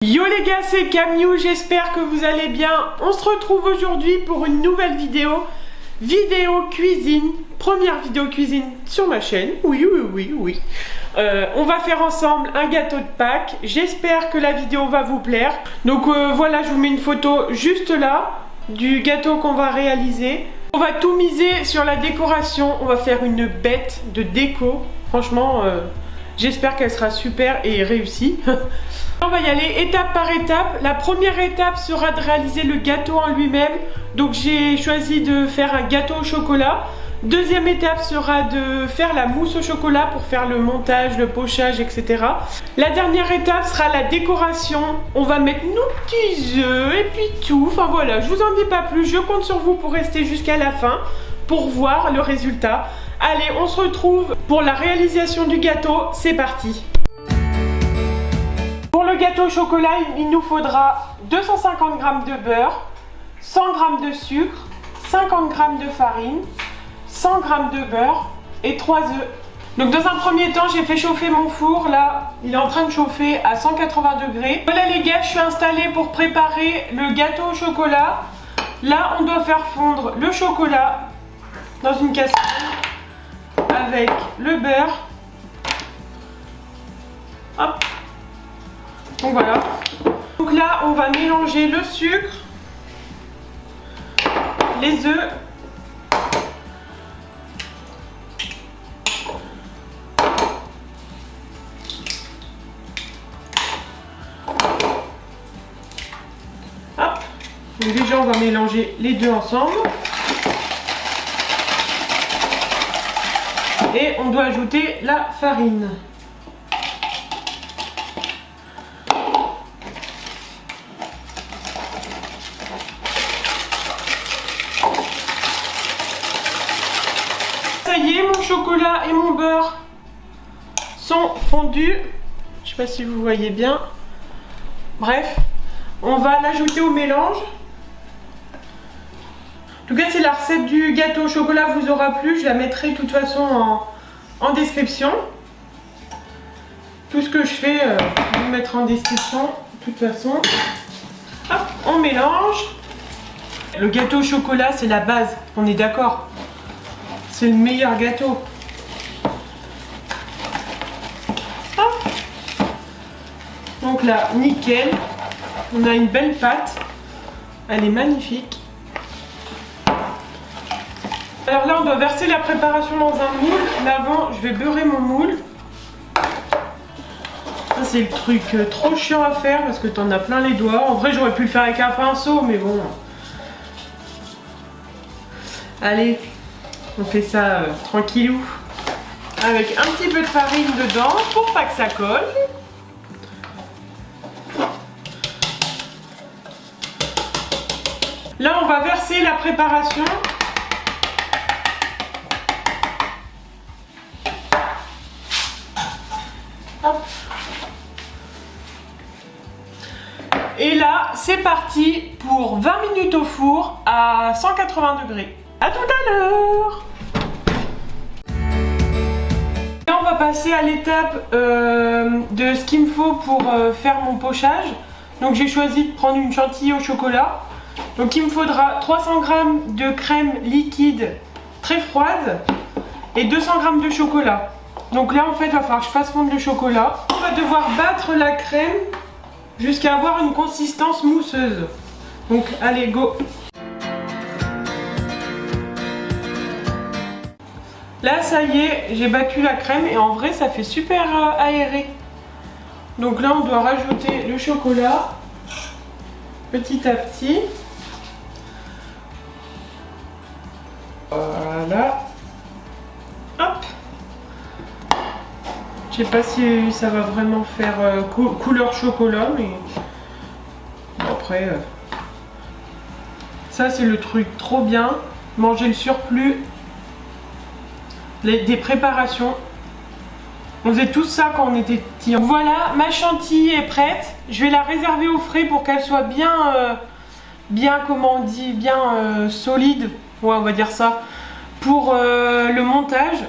Yo les gars, c'est Camille, j'espère que vous allez bien. On se retrouve aujourd'hui pour une nouvelle vidéo cuisine, première vidéo cuisine sur ma chaîne. Oui. On va faire ensemble un gâteau de Pâques. J'espère que la vidéo va vous plaire. Donc voilà, je vous mets une photo juste là du gâteau qu'on va réaliser. On va tout miser sur la décoration. On va faire une bête de déco. Franchement, j'espère qu'elle sera super et réussie. On va y aller étape par étape. La première étape sera de réaliser le gâteau en lui-même. Donc j'ai choisi de faire un gâteau au chocolat. Deuxième étape sera de faire la mousse au chocolat pour faire le montage, le pochage, etc. La dernière étape sera la décoration. On va mettre nos petits œufs et puis tout. Enfin voilà, je vous en dis pas plus. Je compte sur vous pour rester jusqu'à la fin pour voir le résultat. Allez, on se retrouve pour la réalisation du gâteau. C'est parti! Pour le gâteau au chocolat, il nous faudra 250 g de beurre, 100 g de sucre, 50 g de farine, 100 g de beurre et 3 œufs. Donc dans un premier temps, j'ai fait chauffer mon four. Là, il est en train de chauffer à 180 degrés. Voilà les gars, je suis installée pour préparer le gâteau au chocolat. Là, on doit faire fondre le chocolat dans une casserole avec le beurre. Hop. Donc voilà. Donc là, on va mélanger le sucre, les œufs, hop. Donc déjà, on va mélanger les deux ensemble. Et on doit ajouter la farine. Ça y est, mon chocolat et mon beurre sont fondus. Je sais pas si vous voyez bien. Bref, on va l'ajouter au mélange. En tout cas, si la recette du gâteau au chocolat vous aura plu, je la mettrai de toute façon en description. Tout ce que je fais, je vais le mettre en description de toute façon. Hop, on mélange. Le gâteau au chocolat, c'est la base, on est d'accord? C'est le meilleur gâteau. Hop. Donc là, nickel. On a une belle pâte. Elle est magnifique. Alors là, on doit verser la préparation dans un moule. Mais avant, je vais beurrer mon moule. Ça, c'est le truc trop chiant à faire parce que t'en as plein les doigts. En vrai, j'aurais pu le faire avec un pinceau, mais bon. Allez. On fait ça tranquillou, avec un petit peu de farine dedans pour pas que ça colle. Là, on va verser la préparation. Hop. Et là, c'est parti pour 20 minutes au four à 180 degrés. A tout à l'heure. Là, on va passer à l'étape de ce qu'il me faut pour faire mon pochage. Donc j'ai choisi de prendre une chantilly au chocolat. Donc il me faudra 300 g de crème liquide très froide et 200 g de chocolat. Donc là en fait il va falloir que je fasse fondre le chocolat. On va devoir battre la crème jusqu'à avoir une consistance mousseuse. Donc allez, go. Là, ça y est, j'ai battu la crème et en vrai, ça fait super aéré. Donc là, on doit rajouter le chocolat petit à petit. Voilà. Hop. Je sais pas si ça va vraiment faire couleur chocolat, mais bon, après, ça c'est le truc trop bien. Manger le surplus. Des préparations. On faisait tout ça quand on était petits. Voilà, ma chantilly est prête. Je vais la réserver au frais pour qu'elle soit bien, comment on dit, bien solide. Ouais, on va dire ça. Pour le montage.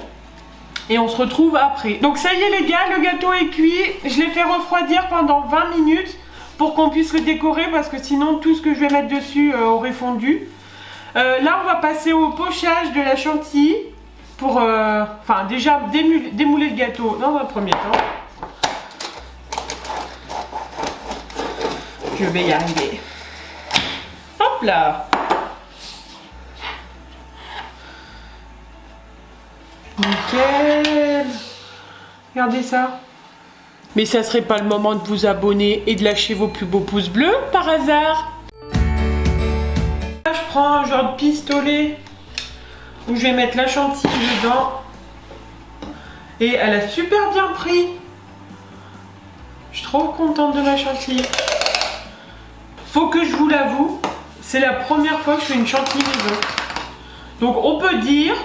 Et on se retrouve après. Donc ça y est les gars, le gâteau est cuit. Je l'ai fait refroidir pendant 20 minutes pour qu'on puisse le décorer parce que sinon tout ce que je vais mettre dessus aurait fondu. Là on va passer au pochage de la chantilly pour enfin déjà démouler le gâteau dans un premier temps. Je vais y arriver. Hop là. Nickel. Regardez ça. Mais ça serait pas le moment de vous abonner et de lâcher vos plus beaux pouces bleus par hasard? Là, je prends un genre de pistolet où je vais mettre la chantilly dedans. Et elle a super bien pris. Je suis trop contente de ma chantilly. Faut que je vous l'avoue, c'est la première fois que je fais une chantilly maison. Donc on peut dire,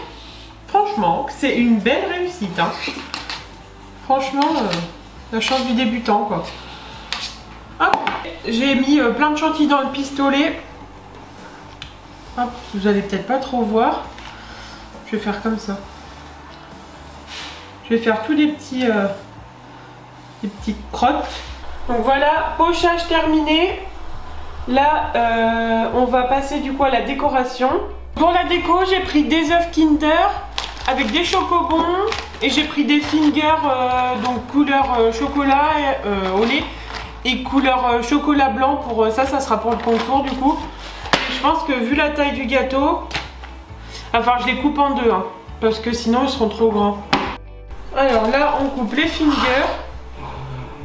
franchement, que c'est une belle réussite. Hein. Franchement, la chance du débutant, quoi. Hop, j'ai mis plein de chantilly dans le pistolet. Hop, vous allez peut-être pas trop voir. Je vais faire comme ça. Je vais faire tous des petites crottes. Donc voilà, pochage terminé. Là, on va passer du coup à la décoration. Pour la déco, j'ai pris des œufs Kinder avec des chocobons et j'ai pris des fingers donc couleur chocolat au lait et couleur chocolat blanc pour ça sera pour le contour du coup. Je pense que vu la taille du gâteau, enfin je les coupe en deux hein, parce que sinon ils seront trop grands. Alors là, on coupe les fingers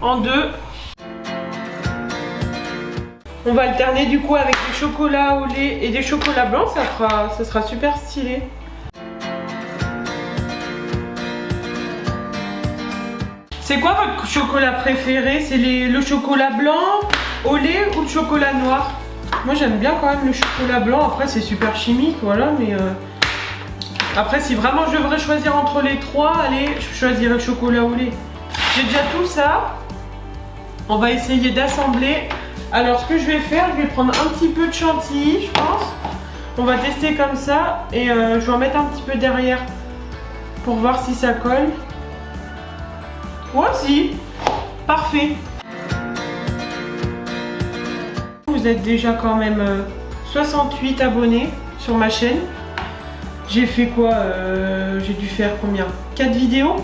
en deux. On va alterner du coup avec des chocolats au lait et des chocolats blancs, ça sera super stylé. C'est quoi votre chocolat préféré? C'est le chocolat blanc au lait ou le chocolat noir? Moi j'aime bien quand même le chocolat blanc, après c'est super chimique, voilà, mais après si vraiment je devrais choisir entre les trois, allez, je choisirais le chocolat au lait. J'ai déjà tout ça, on va essayer d'assembler. Alors ce que je vais faire, je vais prendre un petit peu de chantilly, je pense. On va tester comme ça et je vais en mettre un petit peu derrière pour voir si ça colle. Voici, parfait. Vous êtes déjà quand même 68 abonnés sur ma chaîne. J'ai fait quoi? J'ai dû faire combien? 4 vidéos.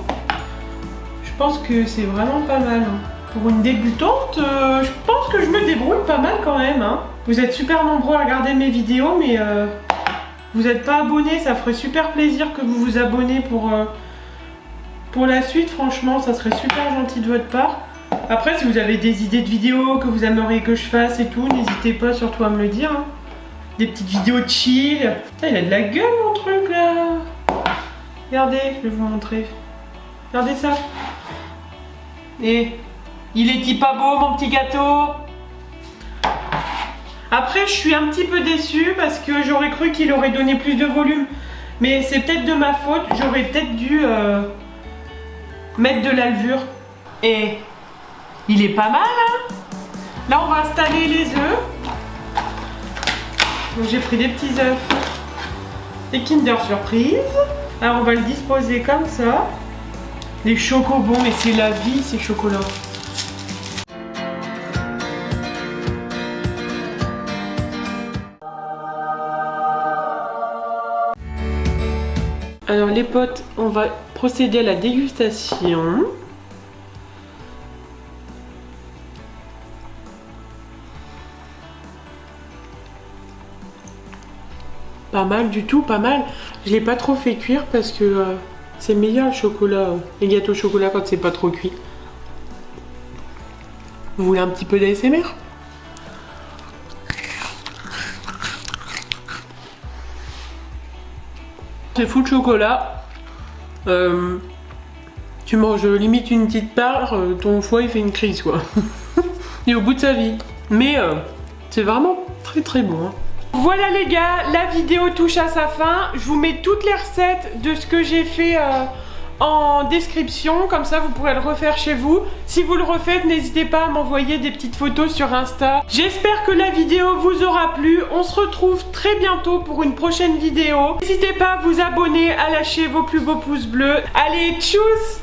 Je pense que c'est vraiment pas mal. Hein. Pour une débutante, je pense que je me débrouille pas mal quand même. Hein. Vous êtes super nombreux à regarder mes vidéos, mais vous n'êtes pas abonnés. Ça ferait super plaisir que vous vous abonnez pour la suite. Franchement, ça serait super gentil de votre part. Après, si vous avez des idées de vidéos que vous aimeriez que je fasse et tout, n'hésitez pas surtout à me le dire. Hein. Des petites vidéos chill. Putain, il a de la gueule mon truc là. Regardez, je vais vous montrer. Regardez ça. Et il est pas beau mon petit gâteau. Après je suis un petit peu déçue parce que j'aurais cru qu'il aurait donné plus de volume. Mais c'est peut-être de ma faute. J'aurais peut-être dû mettre de la levure. Et il est pas mal hein. Là on va installer les œufs. Donc j'ai pris des petits œufs. Des Kinder Surprise. Alors on va le disposer comme ça. Les chocobons, mais c'est la vie ces chocolats. Alors les potes, on va procéder à la dégustation. Pas mal du tout, pas mal. Je l'ai pas trop fait cuire parce que c'est meilleur le chocolat, les gâteaux au chocolat quand c'est pas trop cuit. Vous voulez un petit peu d'ASMR? C'est full chocolat. Tu manges limite une petite part, ton foie il fait une crise quoi. Il est au bout de sa vie. Mais c'est vraiment très très bon. Hein. Voilà les gars, la vidéo touche à sa fin. Je vous mets toutes les recettes de ce que j'ai fait en description. Comme ça vous pourrez le refaire chez vous. Si vous le refaites, n'hésitez pas à m'envoyer des petites photos sur Insta. J'espère que la vidéo vous aura plu. On se retrouve très bientôt pour une prochaine vidéo. N'hésitez pas à vous abonner, à lâcher vos plus beaux pouces bleus. Allez, tchuss!